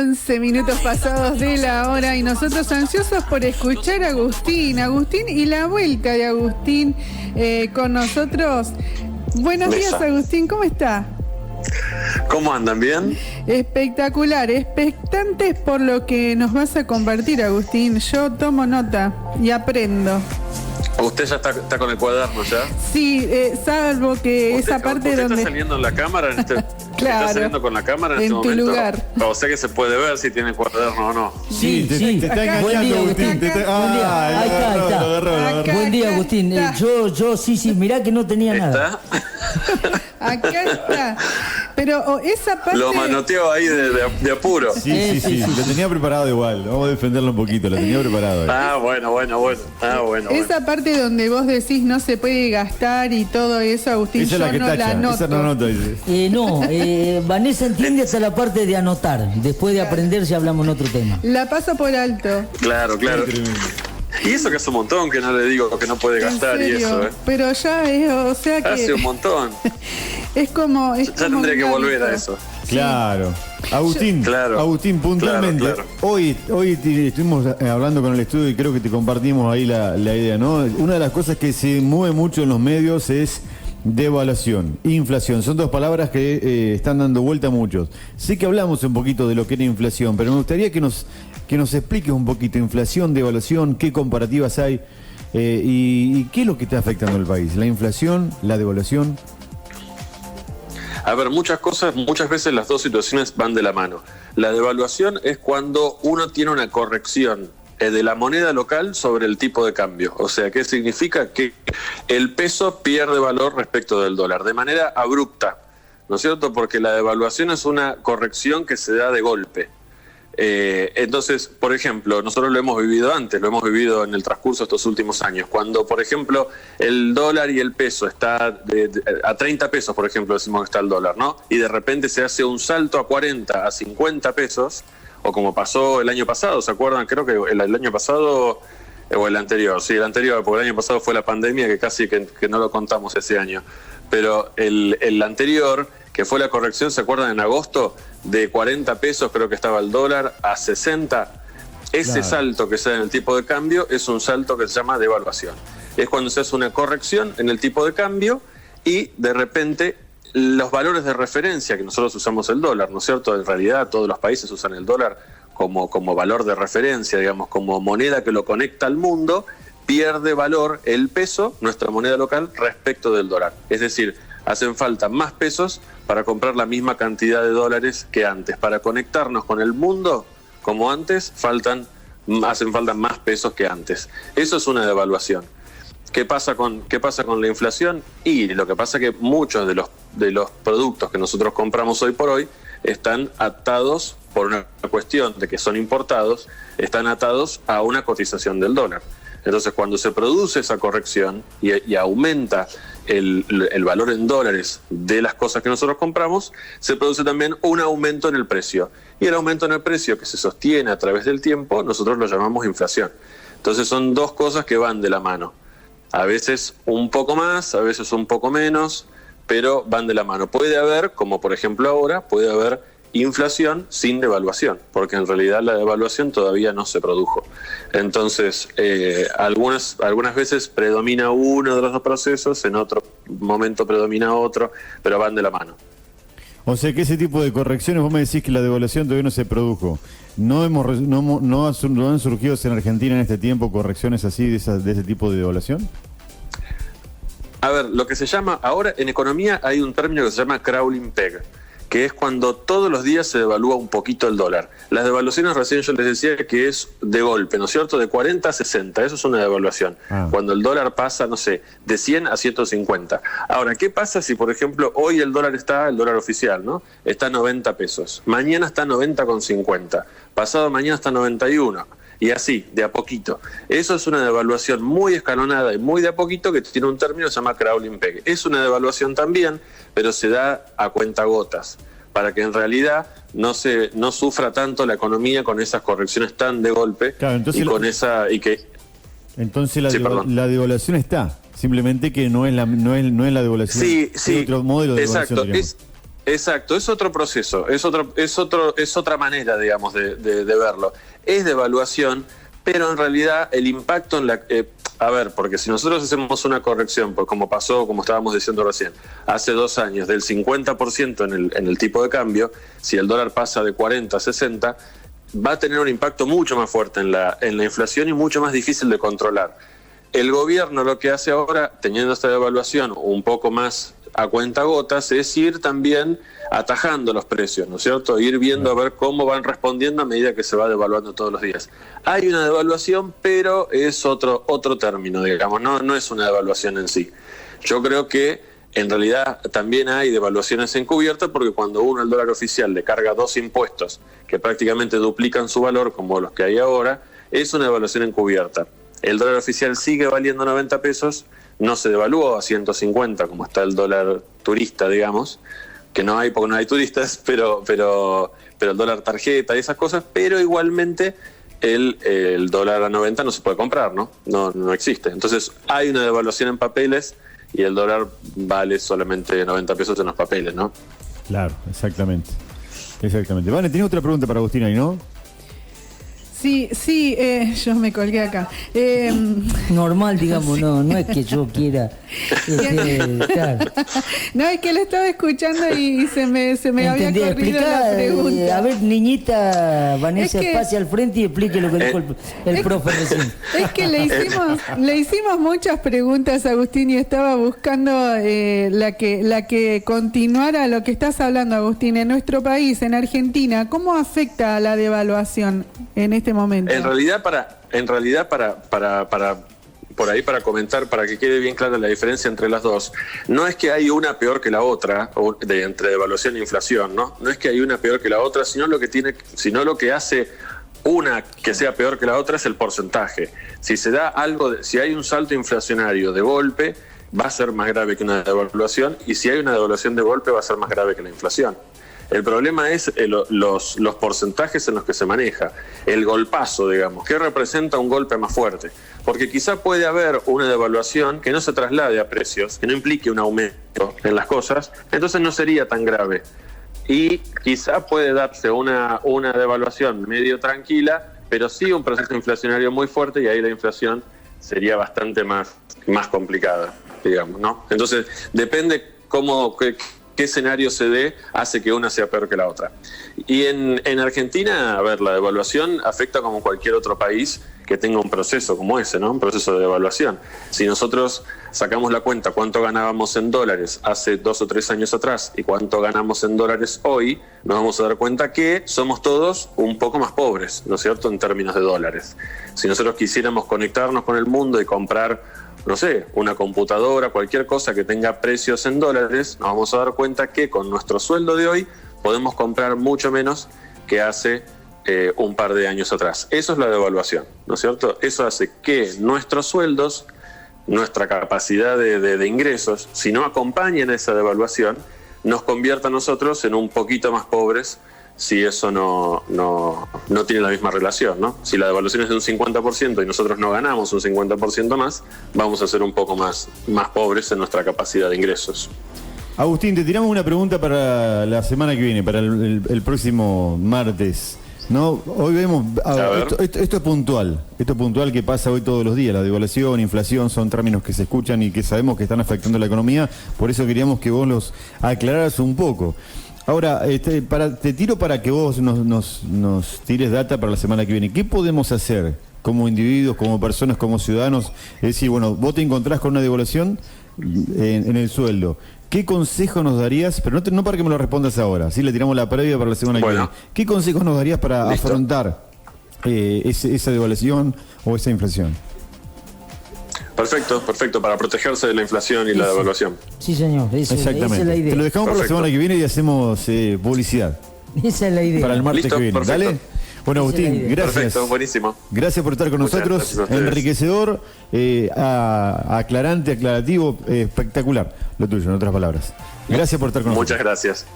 11 minutos pasados de la hora y nosotros ansiosos por escuchar a Agustín y la vuelta de Agustín con nosotros. Buenos días, Agustín, ¿cómo está? ¿Cómo andan? ¿Bien? Espectacular, expectantes por lo que nos vas a compartir, Agustín. Yo tomo nota y aprendo. ¿Usted ya está con el cuaderno ya? Sí, salvo que esa parte donde... ¿Está saliendo en la cámara? Claro. ¿Está saliendo con la cámara en este tu momento? lugar. O sea que se puede ver si tiene cuaderno o no. Sí. Te está engañando, Agustín. Ahí está. Buen día, Agustín. Yo sí, mirá que no tenía nada. Acá está. Pero esa parte... Lo manoteó ahí de apuro. Sí. Lo tenía preparado igual. Vamos a defenderlo un poquito. Lo tenía preparado. Bueno. Esa parte donde vos decís no se puede gastar y todo eso, Agustín, esa es la que no tacha. la anoto. Esa no anoto, dice. Vanessa entiende hasta la parte de anotar. Después de aprender ya hablamos en otro tema. La paso por alto. Claro. Y eso que hace un montón que no le digo que no puede gastar y eso, Pero ya es, o sea que... Hace un montón. Es como... Ya tendría que volver a eso. Claro. Agustín, puntualmente, claro. Hoy estuvimos hablando con el estudio y creo que te compartimos ahí la idea, ¿no? Una de las cosas que se mueve mucho en los medios es devaluación, inflación. Son dos palabras que están dando vuelta a muchos. Sé que hablamos un poquito de lo que era inflación, pero me gustaría que nos expliques un poquito inflación, devaluación, qué comparativas hay y qué es lo que está afectando al país. La inflación, la devaluación. A ver, muchas veces las dos situaciones van de la mano. La devaluación es cuando uno tiene una corrección de la moneda local sobre el tipo de cambio. O sea, ¿qué significa? Que el peso pierde valor respecto del dólar, de manera abrupta, ¿no es cierto? Porque la devaluación es una corrección que se da de golpe. Entonces, por ejemplo, nosotros lo hemos vivido antes, lo hemos vivido en el transcurso de estos últimos años, cuando, por ejemplo, el dólar y el peso está a 30 pesos, por ejemplo, decimos que está el dólar, ¿no? Y de repente se hace un salto a 40, a 50 pesos, o como pasó el año pasado, ¿se acuerdan? Creo que el año pasado, o el anterior, porque el año pasado fue la pandemia que casi que no lo contamos ese año, pero el anterior, que fue la corrección, ¿se acuerdan? En agosto, de 40 pesos creo que estaba el dólar a 60. Ese salto que se da en el tipo de cambio es un salto que se llama devaluación. Es cuando se hace una corrección en el tipo de cambio y de repente los valores de referencia, que nosotros usamos el dólar, ¿no es cierto? En realidad todos los países usan el dólar como valor de referencia, digamos, como moneda que lo conecta al mundo, pierde valor el peso, nuestra moneda local, respecto del dólar. Es decir, hacen falta más pesos para comprar la misma cantidad de dólares que antes. Para conectarnos con el mundo, como antes, hacen falta más pesos que antes. Eso es una devaluación. ¿Qué pasa con la inflación? Y lo que pasa es que muchos de los productos que nosotros compramos hoy por hoy están atados, por una cuestión de que son importados, están atados a una cotización del dólar. Entonces, cuando se produce esa corrección y aumenta el valor en dólares de las cosas que nosotros compramos, se produce también un aumento en el precio. Y el aumento en el precio que se sostiene a través del tiempo, nosotros lo llamamos inflación. Entonces, son dos cosas que van de la mano. A veces un poco más, a veces un poco menos, pero van de la mano. Puede haber, como por ejemplo ahora, puede haber inflación sin devaluación, porque en realidad la devaluación todavía no se produjo. Entonces, algunas veces predomina uno de los dos procesos, en otro momento predomina otro, pero van de la mano. O sea que ese tipo de correcciones, vos me decís que la devaluación todavía no se produjo. No han surgido en Argentina en este tiempo correcciones así de ese tipo de devaluación. A ver, lo que se llama, ahora en economía hay un término que se llama crawling peg, que es cuando todos los días se devalúa un poquito el dólar. Las devaluaciones recién yo les decía que es de golpe, ¿no es cierto? De 40 a 60, eso es una devaluación. Cuando el dólar pasa, no sé, de 100 a 150. Ahora, ¿qué pasa si, por ejemplo, hoy el dólar oficial, ¿no? Está a 90 pesos. Mañana está a 90,50. Pasado mañana está a 91. Y así, de a poquito. Eso es una devaluación muy escalonada y muy de a poquito que tiene un término que se llama crawling peg. Es una devaluación también, pero se da a cuentagotas, para que en realidad no sufra tanto la economía con esas correcciones tan de golpe. Claro, entonces entonces la devaluación está, simplemente que no es la devaluación. Sí, otro modelo de exacto. devaluación. Exacto, es otro proceso, es otra manera, digamos, de verlo. Es devaluación, pero en realidad el impacto en la... a ver, porque si nosotros hacemos una corrección, pues como pasó, como estábamos diciendo recién, hace 2 años, del 50% en el tipo de cambio, si el dólar pasa de 40 a 60, va a tener un impacto mucho más fuerte en la inflación y mucho más difícil de controlar. El gobierno lo que hace ahora, teniendo esta devaluación un poco más a cuentagotas, es ir también atajando los precios, ¿no es cierto? Ir viendo a ver cómo van respondiendo a medida que se va devaluando todos los días. Hay una devaluación, pero es otro término, digamos, no es una devaluación en sí. Yo creo que en realidad también hay devaluaciones encubiertas, porque cuando uno al dólar oficial le carga 2 impuestos que prácticamente duplican su valor, como los que hay ahora, es una devaluación encubierta. El dólar oficial sigue valiendo 90 pesos, no se devaluó a 150 como está el dólar turista, digamos, que no hay porque no hay turistas, pero el dólar tarjeta y esas cosas, pero igualmente el dólar a 90 no se puede comprar, no existe. Entonces hay una devaluación en papeles y el dólar vale solamente 90 pesos en los papeles, ¿no? Claro, exactamente. Vale, tenía otra pregunta para Agustín ahí, ¿no? Sí, yo me colgué acá. Normal, digamos, sí. No es que yo quiera. Claro. No, es que lo estaba escuchando y se me había corrido la pregunta. A ver, niñita Vanessa, pase al frente y explique lo que dijo el profe recién. Es que le hicimos muchas preguntas a Agustín y estaba buscando la que continuara lo que estás hablando, Agustín. En nuestro país, en Argentina, ¿cómo afecta a la devaluación en este momento? En realidad para comentar, para que quede bien clara la diferencia entre las dos, no es que hay una peor que la otra, entre devaluación e inflación, ¿no? No es que hay una peor que la otra, sino lo que hace una que sea peor que la otra es el porcentaje. Si hay un salto inflacionario de golpe, va a ser más grave que una devaluación, y si hay una devaluación de golpe, va a ser más grave que la inflación. El problema es los porcentajes en los que se maneja, el golpazo, digamos, que representa un golpe más fuerte. Porque quizá puede haber una devaluación que no se traslade a precios, que no implique un aumento en las cosas, entonces no sería tan grave. Y quizá puede darse una devaluación medio tranquila, pero sí un proceso inflacionario muy fuerte, y ahí la inflación sería bastante más complicada, digamos, ¿no? Entonces, depende qué escenario se dé, hace que una sea peor que la otra. Y en Argentina, a ver, la devaluación afecta como cualquier otro país que tenga un proceso como ese, ¿no? Un proceso de devaluación. Si nosotros sacamos la cuenta cuánto ganábamos en dólares hace 2 o 3 años atrás y cuánto ganamos en dólares hoy, nos vamos a dar cuenta que somos todos un poco más pobres, ¿no es cierto?, en términos de dólares. Si nosotros quisiéramos conectarnos con el mundo y comprar, no sé, una computadora, cualquier cosa que tenga precios en dólares, nos vamos a dar cuenta que con nuestro sueldo de hoy podemos comprar mucho menos que hace un par de años atrás. Eso es la devaluación, ¿no es cierto? Eso hace que nuestros sueldos, nuestra capacidad de ingresos, si no acompañan esa devaluación, nos convierta a nosotros en un poquito más pobres, si eso no tiene la misma relación, ¿no? Si la devaluación es de un 50% y nosotros no ganamos un 50% más, vamos a ser un poco más pobres en nuestra capacidad de ingresos. Agustín, te tiramos una pregunta para la semana que viene, para el próximo martes, ¿no? Hoy vemos, esto es puntual que pasa hoy todos los días. La devaluación, inflación son términos que se escuchan y que sabemos que están afectando la economía, por eso queríamos que vos los aclararas un poco. Ahora, te tiro para que vos nos tires data para la semana que viene. ¿Qué podemos hacer como individuos, como personas, como ciudadanos? Es decir, bueno, vos te encontrás con una devaluación en el sueldo. ¿Qué consejo nos darías? Pero no para que me lo respondas ahora, ¿sí? Le tiramos la previa para la semana que viene. ¿Qué consejos nos darías para afrontar esa devaluación o esa inflación? Perfecto, para protegerse de la inflación y la devaluación. Sí, señor, exactamente. Esa es la idea. Te lo dejamos para la semana que viene y hacemos publicidad. Esa es la idea. Para el martes que viene. Perfecto. ¿Dale? Bueno, Agustín, gracias. Perfecto, buenísimo. Gracias por estar con nosotros. Enriquecedor, aclarante, aclarativo, espectacular. Lo tuyo, en otras palabras. Gracias por estar con nosotros. Muchas gracias.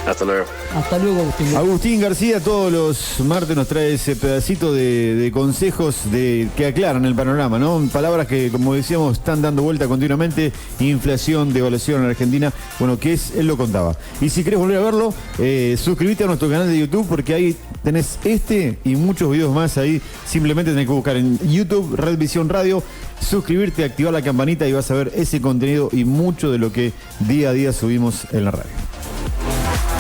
Hasta luego. Hasta luego, Agustín. Agustín García todos los martes nos trae ese pedacito de consejos que aclaran el panorama, ¿no? Palabras que, como decíamos, están dando vuelta continuamente. Inflación, devaluación en Argentina. Bueno, que él lo contaba. Y si querés volver a verlo, suscríbete a nuestro canal de YouTube, porque ahí tenés y muchos videos más ahí. Simplemente tenés que buscar en YouTube Red Visión Radio, suscribirte, activar la campanita y vas a ver ese contenido y mucho de lo que día a día subimos en la radio.